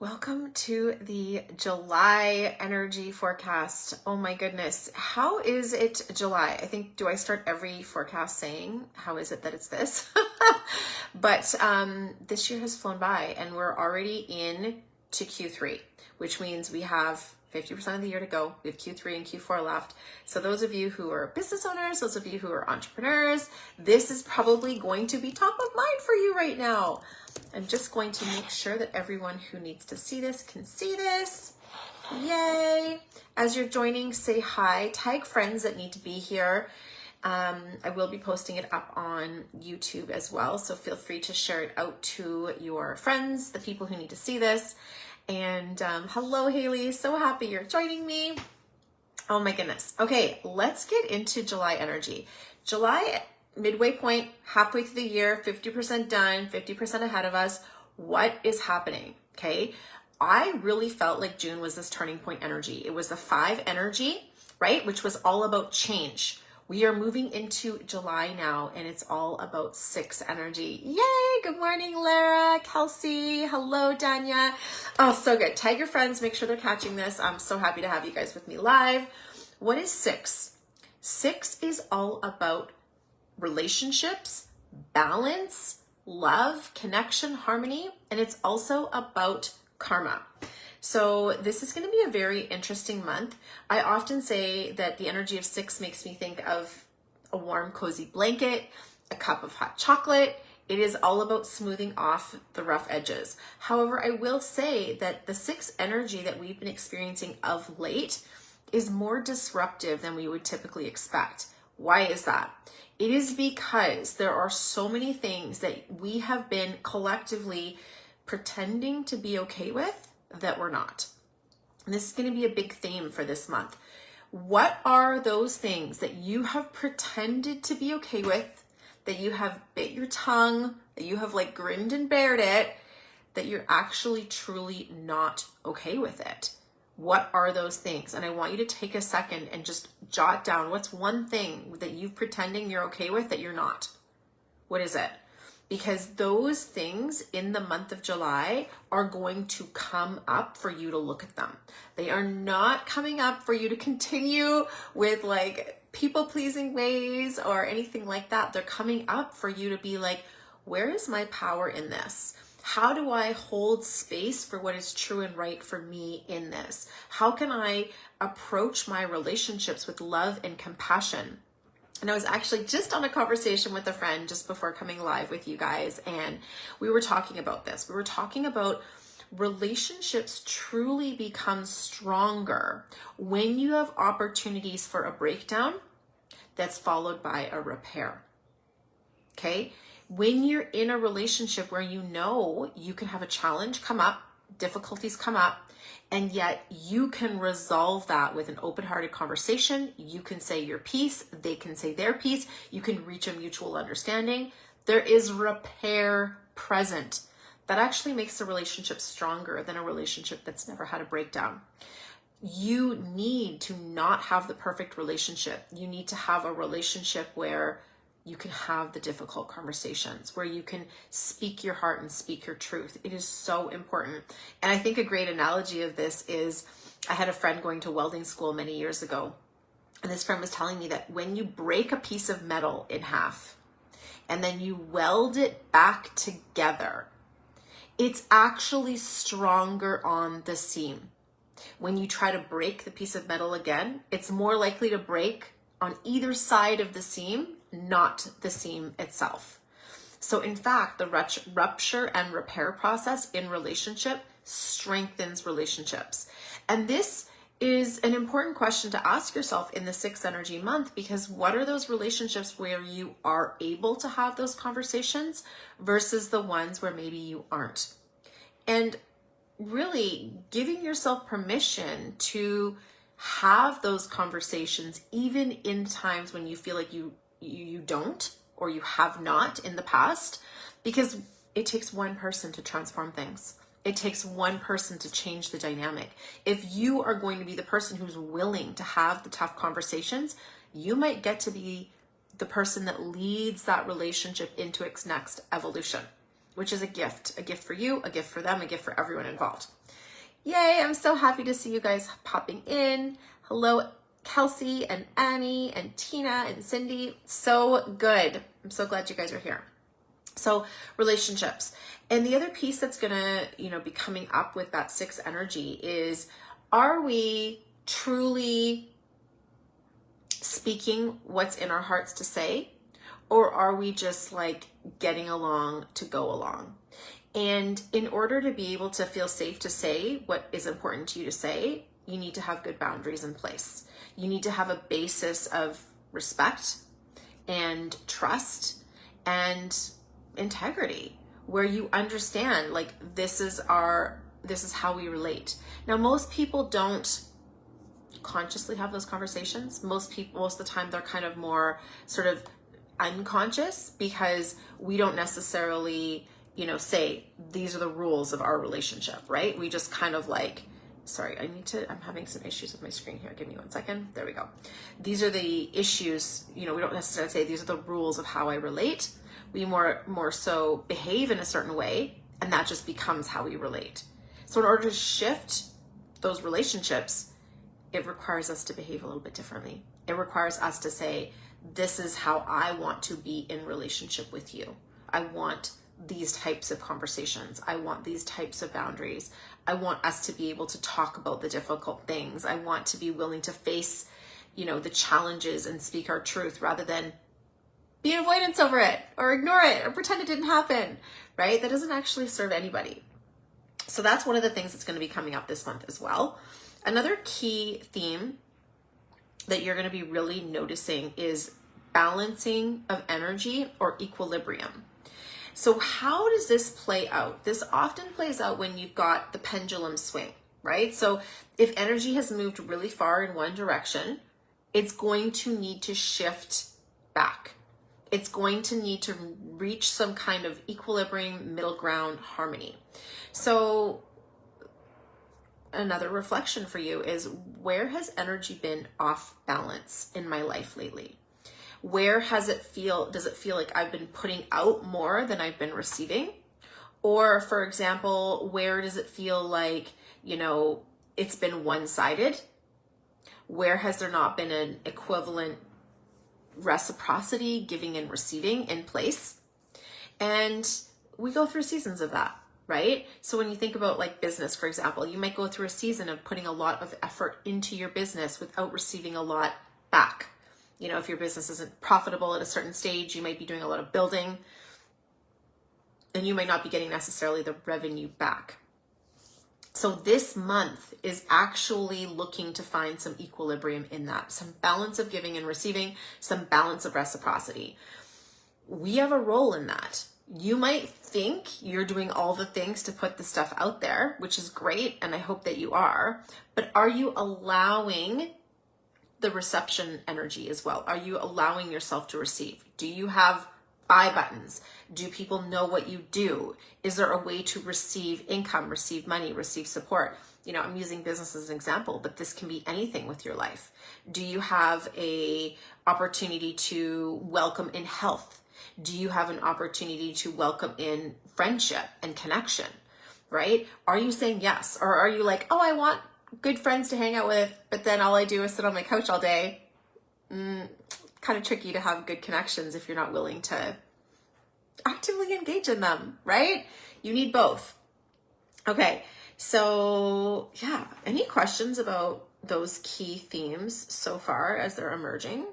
Welcome to the July energy forecast. Oh my goodness. How is it July? I think, do I start every forecast saying, how is it that it's this? But this year has flown by and we're already in to Q3, which means we have 50% of the year to go. We have Q3 and Q4 left. So those of you who are business owners, those of you who are entrepreneurs, this is probably going to be top of mind for you right now. I'm just going to make sure that everyone who needs to see this can see this. Yay. As you're joining, say hi, tag friends that need to be here. I will be posting it up on YouTube as well. So feel free to share it out to your friends, the people who need to see this. And hello, Haley. So happy you're joining me. Oh my goodness. Okay, let's get into July energy. July, midway point, halfway through the year, 50% done, 50% ahead of us. What is happening? Okay, I really felt like June was this turning point energy. It was the 5 energy, right? Which was all about change. We are moving into July now, and it's all about 6 energy. Yay! Good morning, Lara, Kelsey. Hello, Danya. Oh, so good. Tag your friends. Make sure they're catching this. I'm so happy to have you guys with me live. What is 6? 6 is all about relationships, balance, love, connection, harmony, and it's also about karma. So this is going to be a very interesting month. I often say that the energy of 6 makes me think of a warm, cozy blanket, a cup of hot chocolate. It is all about smoothing off the rough edges. However, I will say that the 6 energy that we've been experiencing of late is more disruptive than we would typically expect. Why is that? It is because there are so many things that we have been collectively pretending to be okay with that we're not. And this is going to be a big theme for this month. What are those things that you have pretended to be okay with, that you have bit your tongue, that you have like grinned and bared it, that you're actually truly not okay with it? What are those things? And I want you to take a second and just jot down what's one thing that you're pretending you're okay with that you're not. What is it? Because those things in the month of July are going to come up for you to look at them. They are not coming up for you to continue with like people-pleasing ways or anything like that. They're coming up for you to be like, where is my power in this? How do I hold space for what is true and right for me in this? How can I approach my relationships with love and compassion? And I was actually just on a conversation with a friend just before coming live with you guys, and we were talking about this. We were talking about relationships truly become stronger when you have opportunities for a breakdown that's followed by a repair. Okay? When you're in a relationship where you know you can have a challenge come up, difficulties come up, and yet you can resolve that with an open-hearted conversation. You can say your piece, they can say their piece, you can reach a mutual understanding. There is repair present. That actually makes the relationship stronger than a relationship that's never had a breakdown. You need to not have the perfect relationship. You need to have a relationship where you can have the difficult conversations, where you can speak your heart and speak your truth. It is so important. And I think a great analogy of this is, I had a friend going to welding school many years ago. And this friend was telling me that when you break a piece of metal in half and then you weld it back together, it's actually stronger on the seam. When you try to break the piece of metal again, it's more likely to break on either side of the seam, not the seam itself. So in fact, the rupture and repair process in relationship strengthens relationships. And this is an important question to ask yourself in the 6 energy month, because what are those relationships where you are able to have those conversations versus the ones where maybe you aren't? And really giving yourself permission to have those conversations even in times when you feel like you don't, or you have not in the past, because it takes one person to transform things. It takes one person to change the dynamic. If you are going to be the person who's willing to have the tough conversations, you might get to be the person that leads that relationship into its next evolution. which is a gift for you, a gift for them, a gift for everyone involved. Yay, I'm so happy to see you guys popping in. Hello, Kelsey and Annie and Tina and Cindy. So good. I'm so glad you guys are here. So relationships. And the other piece that's gonna, be coming up with that 6 energy is, are we truly speaking what's in our hearts to say? Or are we just like getting along to go along? And in order to be able to feel safe to say what is important to you to say, you need to have good boundaries in place. You need to have a basis of respect and trust and integrity, where you understand like this is how we relate. Now, most people don't consciously have those conversations. Most of the time they're kind of more sort of unconscious, because we don't necessarily, say these are the rules of our relationship, right? We just kind of like, sorry, I'm having some issues with my screen here. Give me 1 second. There we go. These are the issues, we don't necessarily say these are the rules of how I relate. We more so behave in a certain way, and that just becomes how we relate. So in order to shift those relationships, it requires us to behave a little bit differently. It requires us to say, this is how I want to be in relationship with you. I want these types of conversations. I want these types of boundaries. I want us to be able to talk about the difficult things. I want to be willing to face, the challenges and speak our truth, rather than be avoidance over it or ignore it or pretend it didn't happen, right? That doesn't actually serve anybody. So that's one of the things that's going to be coming up this month as well. Another key theme that you're going to be really noticing is balancing of energy or equilibrium. So how does this play out? This often plays out when you've got the pendulum swing, right? So if energy has moved really far in one direction, it's going to need to shift back. It's going to need to reach some kind of equilibrium, middle ground, harmony. So another reflection for you is, where has energy been off balance in my life lately? Where does it feel like I've been putting out more than I've been receiving? Or for example, where does it feel like, it's been one-sided? Where has there not been an equivalent reciprocity, giving and receiving in place? And we go through seasons of that, right? So when you think about like business, for example, you might go through a season of putting a lot of effort into your business without receiving a lot back. If your business isn't profitable at a certain stage, you might be doing a lot of building and you might not be getting necessarily the revenue back. So this month is actually looking to find some equilibrium in that, some balance of giving and receiving, some balance of reciprocity. We have a role in that. You might think you're doing all the things to put the stuff out there, which is great, and I hope that you are, but are you allowing the reception energy as well? Are you allowing yourself to receive? Do you have buy buttons? Do people know what you do? Is there a way to receive income, receive money, receive support? I'm using business as an example, but this can be anything with your life. Do you have a opportunity to welcome in health? Do you have an opportunity to welcome in friendship and connection, right? Are you saying yes? Or are you like, oh, I want good friends to hang out with, but then all I do is sit on my couch all day? Kind of tricky to have good connections if you're not willing to actively engage in them, right? You need both. Okay, so yeah, any questions about those key themes so far as they're emerging?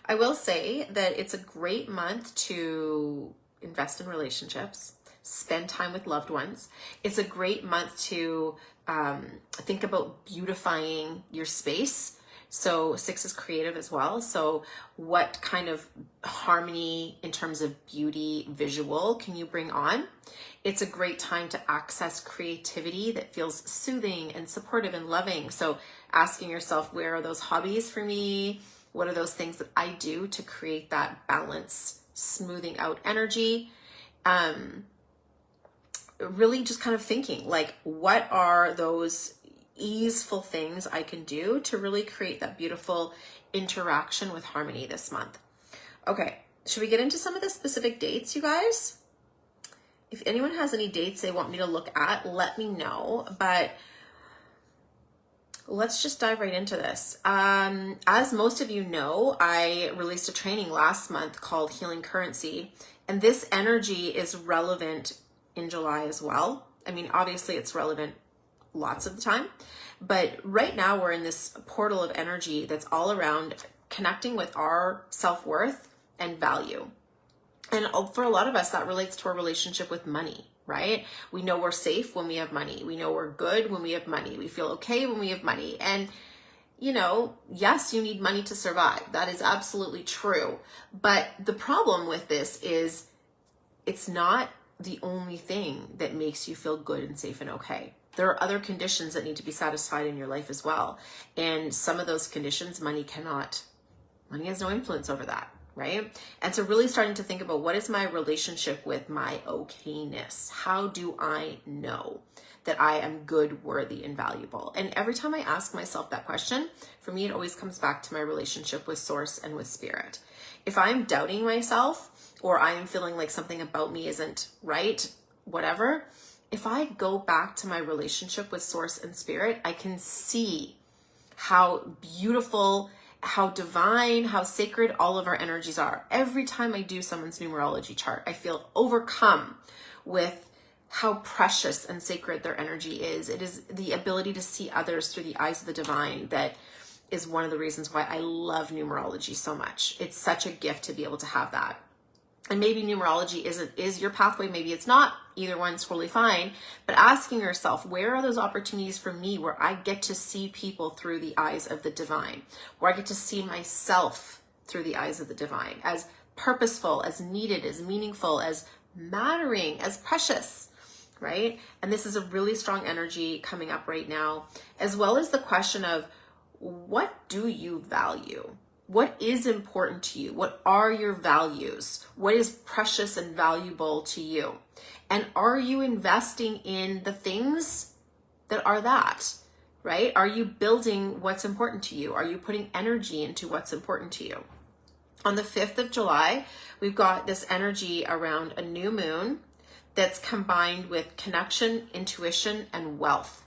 I will say that it's a great month to invest in relationships, spend time with loved ones. It's a great month to think about beautifying your space. So 6 is creative as well. So what kind of harmony in terms of beauty, visual can you bring on? It's a great time to access creativity that feels soothing and supportive and loving. So asking yourself, where are those hobbies for me? What are those things that I do to create that balance, smoothing out energy? Really just kind of thinking like, what are those easeful things I can do to really create that beautiful interaction with harmony this month? Okay, should we get into some of the specific dates, you guys? If anyone has any dates they want me to look at, let me know. But let's just dive right into this. As most of you know, I released a training last month called Healing Currency, and this energy is relevant in July as well. I mean, obviously it's relevant lots of the time, but right now we're in this portal of energy that's all around connecting with our self-worth and value. And for a lot of us, that relates to our relationship with money, right? We know we're safe when we have money. We know we're good when we have money. We feel okay when we have money. And, you know, yes, you need money to survive. That is absolutely true. But the problem with this is it's not the only thing that makes you feel good and safe and okay. There are other conditions that need to be satisfied in your life as well. And some of those conditions, money has no influence over that. Right? And so really starting to think about, what is my relationship with my okayness? How do I know that I am good, worthy, and valuable? And every time I ask myself that question, for me, it always comes back to my relationship with source and with spirit. If I'm doubting myself, or I am feeling like something about me isn't right, whatever, if I go back to my relationship with source and spirit, I can see how beautiful, how divine, how sacred all of our energies are. Every time I do someone's numerology chart, I feel overcome with how precious and sacred their energy is. It is the ability to see others through the eyes of the divine that is one of the reasons why I love numerology so much. It's such a gift to be able to have that. And maybe numerology is your pathway, maybe it's not. Either one's totally fine. But asking yourself, where are those opportunities for me where I get to see people through the eyes of the divine, where I get to see myself through the eyes of the divine, as purposeful, as needed, as meaningful, as mattering, as precious, right? And this is a really strong energy coming up right now, as well as the question of, what do you value? What is important to you? What are your values? What is precious and valuable to you? And are you investing in the things that are that, right? Are you building what's important to you? Are you putting energy into what's important to you? On the 5th of July, we've got this energy around a new moon that's combined with connection, intuition, and wealth,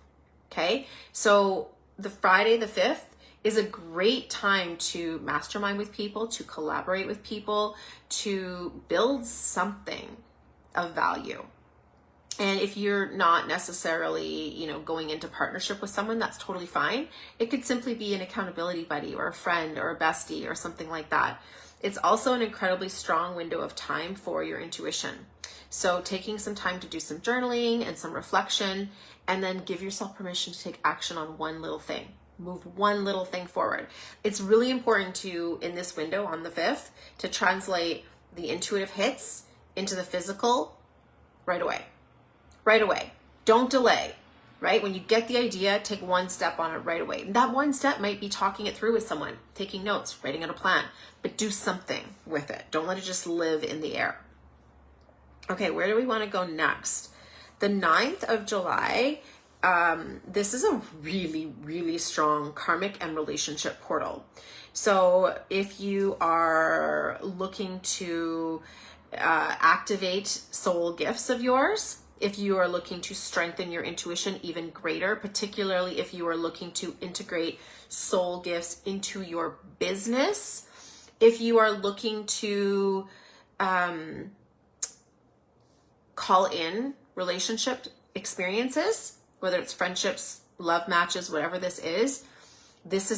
okay? So the Friday the 5th is a great time to mastermind with people, to collaborate with people, to build something of value. And if you're not necessarily, you know, going into partnership with someone, that's totally fine. It could simply be an accountability buddy or a friend or a bestie or something like that. It's also an incredibly strong window of time for your intuition. So taking some time to do some journaling and some reflection, and then give yourself permission to take action on one little thing. Move one little thing forward. It's really important to, in this window on the 5th, to translate the intuitive hits into the physical right away. Right away. Don't delay, right? When you get the idea, take one step on it right away. That one step might be talking it through with someone, taking notes, writing out a plan, but do something with it. Don't let it just live in the air. Okay, where do we want to go next? The 9th of July, this is a really, really strong karmic and relationship portal. So if you are looking to activate soul gifts of yours, if you are looking to strengthen your intuition even greater, particularly if you are looking to integrate soul gifts into your business, if you are looking to call in relationship experiences, whether it's friendships, love matches, whatever this is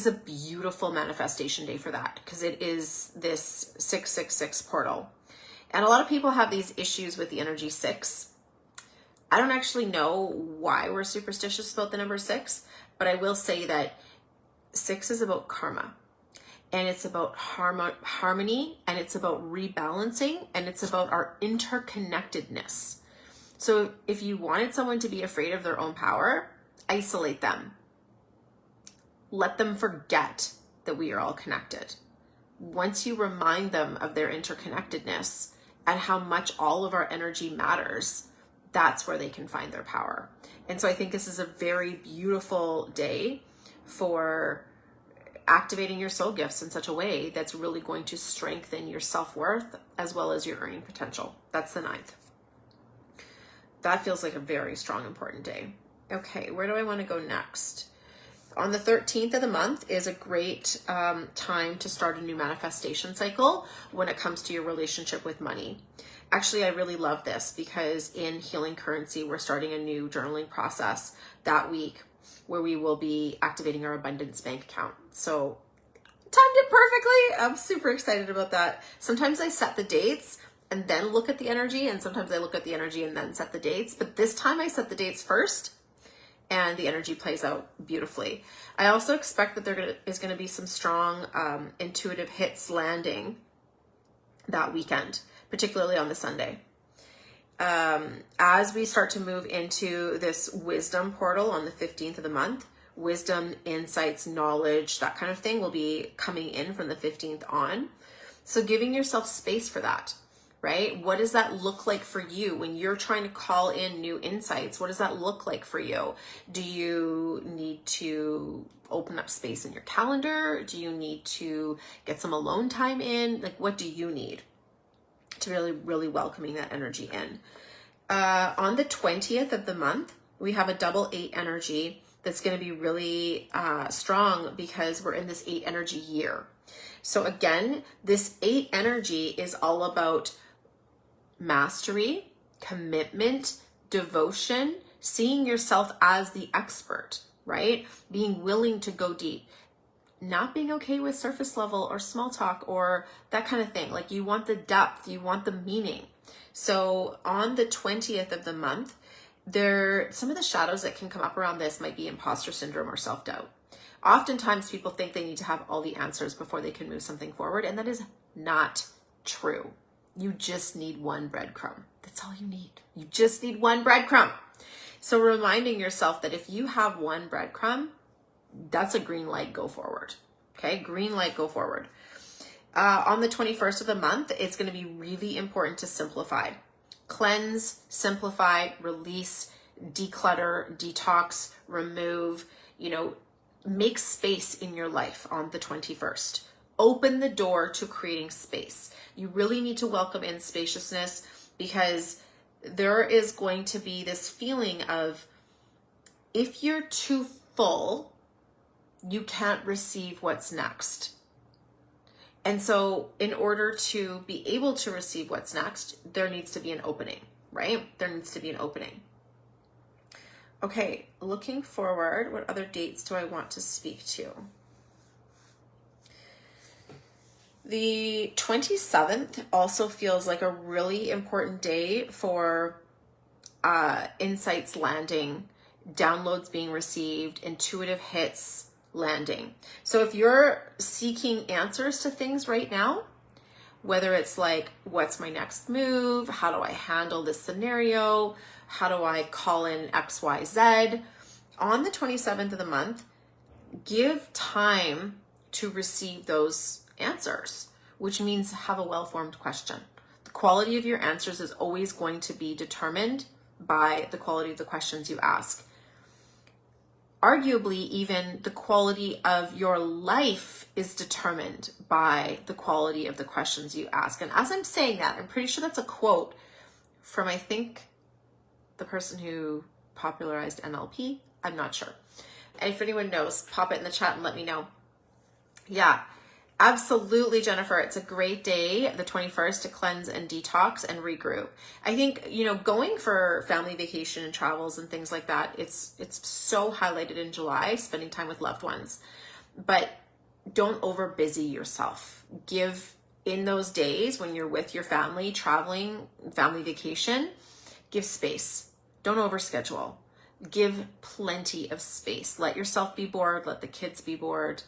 a beautiful manifestation day for that, because it is this 666 portal. And a lot of people have these issues with the energy 6. I don't actually know why we're superstitious about the number 6, but I will say that 6 is about karma, and it's about harmony, and it's about rebalancing, and it's about our interconnectedness. So if you wanted someone to be afraid of their own power, isolate them. Let them forget that we are all connected. Once you remind them of their interconnectedness and how much all of our energy matters, that's where they can find their power. And so I think this is a very beautiful day for activating your soul gifts in such a way that's really going to strengthen your self-worth as well as your earning potential. That's the 9th. That feels like a very strong, important day. Okay, where do I want to go next? On the 13th of the month is a great time to start a new manifestation cycle when it comes to your relationship with money. Actually, I really love this because in Healing Currency, we're starting a new journaling process that week where we will be activating our abundance bank account. So timed it perfectly. I'm super excited about that. Sometimes I set the dates and then look at the energy, and sometimes I look at the energy and then set the dates. But this time I set the dates first, and the energy plays out beautifully. I also expect that there is going to be some strong intuitive hits landing that weekend, particularly on the Sunday. As we start to move into this wisdom portal on the 15th of the month, wisdom, insights, knowledge, that kind of thing will be coming in from the 15th on. So giving yourself space for that, right? What does that look like for you when you're trying to call in new insights? What does that look like for you? Do you need to open up space in your calendar? Do you need to get some alone time in? Like, what do you need to really welcoming that energy in? On the 20th of the month, we have a double 8 energy that's going to be really strong because we're in this 8 energy year. So again, this 8 energy is all about mastery, commitment, devotion, seeing yourself as the expert, right? Being willing to go deep, not being okay with surface level or small talk or that kind of thing. Like, you want the depth, you want the meaning. So on the 20th of the month, some of the shadows that can come up around this might be imposter syndrome or self-doubt. Oftentimes people think they need to have all the answers before they can move something forward, and that is not true. You just need one breadcrumb. That's all you need. You just need one breadcrumb. So reminding yourself that if you have one breadcrumb, that's a green light, go forward. Okay, green light, go forward. On the 21st of the month, it's going to be really important to simplify. Cleanse, simplify, release, declutter, detox, remove, make space in your life on the 21st. Open the door to creating space. You really need to welcome in spaciousness because there is going to be this feeling of, if you're too full, you can't receive what's next. And so in order to be able to receive what's next, there needs to be an opening, right? There needs to be an opening. Okay, looking forward, what other dates do I want to speak to? The 27th also feels like a really important day for insights landing, downloads being received, intuitive hits landing. So if you're seeking answers to things right now, whether it's like, what's my next move? How do I handle this scenario? How do I call in XYZ? On the 27th of the month, give time to receive those answers, which means have a well-formed question. The quality of your answers is always going to be determined by the quality of the questions you ask. Arguably, even the quality of your life is determined by the quality of the questions you ask. And as I'm saying that, I'm pretty sure that's a quote from, I think, the person who popularized NLP. I'm not sure. And if anyone knows, pop it in the chat and let me know. Yeah, absolutely, Jennifer. It's a great day, the 21st, to cleanse and detox and regroup. I think, going for family vacation and travels and things like that, it's so highlighted in July, spending time with loved ones. But don't over busy yourself. Give in those days when you're with your family, traveling, family vacation, give space. Don't overschedule. Give plenty of space. Let yourself be bored. Let the kids be bored.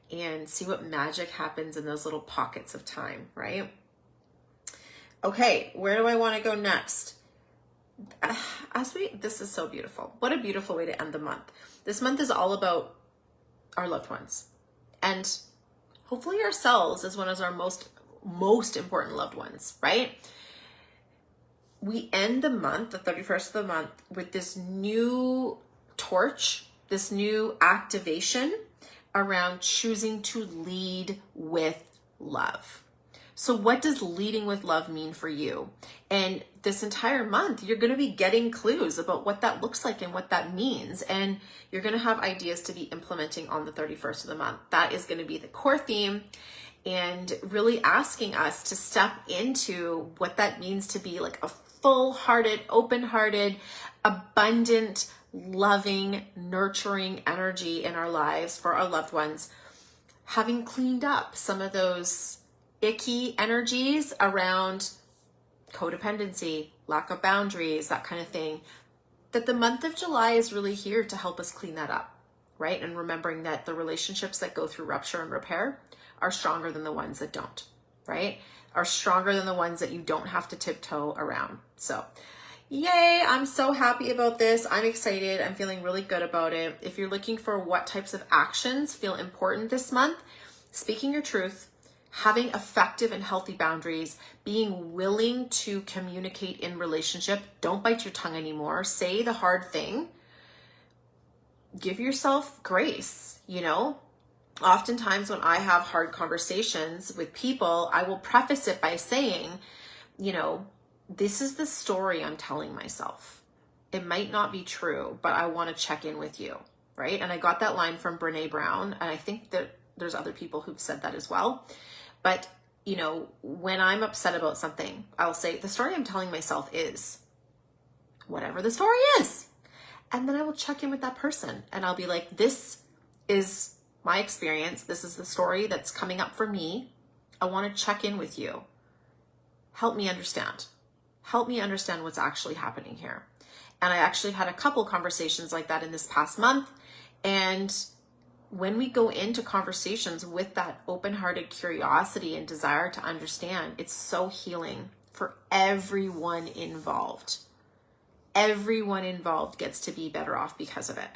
And see what magic happens in those little pockets of time, right? Okay, where do I want to go next? This is so beautiful. What a beautiful way to end the month. This month is all about our loved ones. And hopefully ourselves as one of our most important loved ones, right? We end the month, the 31st of the month, with this new torch, this new activation around choosing to lead with love. So what does leading with love mean for you? And this entire month, you're going to be getting clues about what that looks like and what that means. And you're going to have ideas to be implementing on the 31st of the month. That is going to be the core theme, and really asking us to step into what that means to be like a full-hearted, open-hearted, abundant, loving, nurturing energy in our lives for our loved ones, having cleaned up some of those icky energies around codependency, lack of boundaries, that kind of thing, that the month of July is really here to help us clean that up, right? And remembering that the relationships that go through rupture and repair are stronger than the ones that don't, right? Are stronger than the ones that you don't have to tiptoe around. So yay, I'm so happy about this. I'm excited. I'm feeling really good about it. If you're looking for what types of actions feel important this month, speaking your truth, having effective and healthy boundaries, being willing to communicate in relationship. Don't bite your tongue anymore. Say the hard thing. Give yourself grace, you know? Oftentimes when I have hard conversations with people, I will preface it by saying, you know, this is the story I'm telling myself. It might not be true, but I want to check in with you, right? And I got that line from Brene Brown, and I think that there's other people who've said that as well. But, you know, when I'm upset about something, I'll say, the story I'm telling myself is whatever the story is. And then I will check in with that person and I'll be like, this is my experience. This is the story that's coming up for me. I want to check in with you. Help me understand. Help me understand what's actually happening here. And I actually had a couple conversations like that in this past month. And when we go into conversations with that open-hearted curiosity and desire to understand, it's so healing for everyone involved. Everyone involved gets to be better off because of it.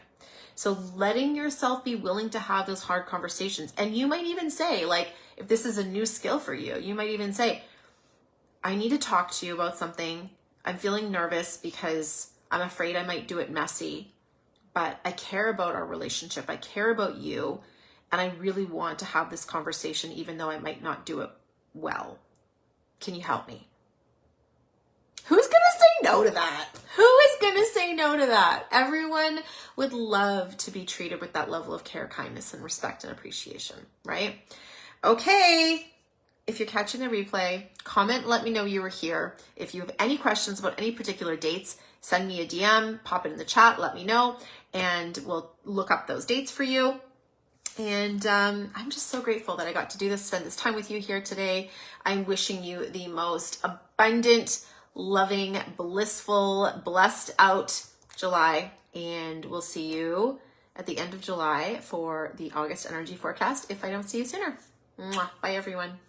So letting yourself be willing to have those hard conversations. And you might even say, like, if this is a new skill for you, you might even say, I need to talk to you about something. I'm feeling nervous because I'm afraid I might do it messy. But I care about our relationship. I care about you. And I really want to have this conversation, even though I might not do it well. Can you help me? Who's going to say no to that? Who is going to say no to that? Everyone would love to be treated with that level of care, kindness, and respect and appreciation, right? Okay. If you're catching the replay, comment, let me know you were here. If you have any questions about any particular dates, send me a DM, pop it in the chat, let me know, and we'll look up those dates for you. And I'm just so grateful that I got to do this, spend this time with you here today. I'm wishing you the most abundant, loving, blissful, blessed out July. And we'll see you at the end of July for the August energy forecast if I don't see you sooner. Mwah. Bye, everyone.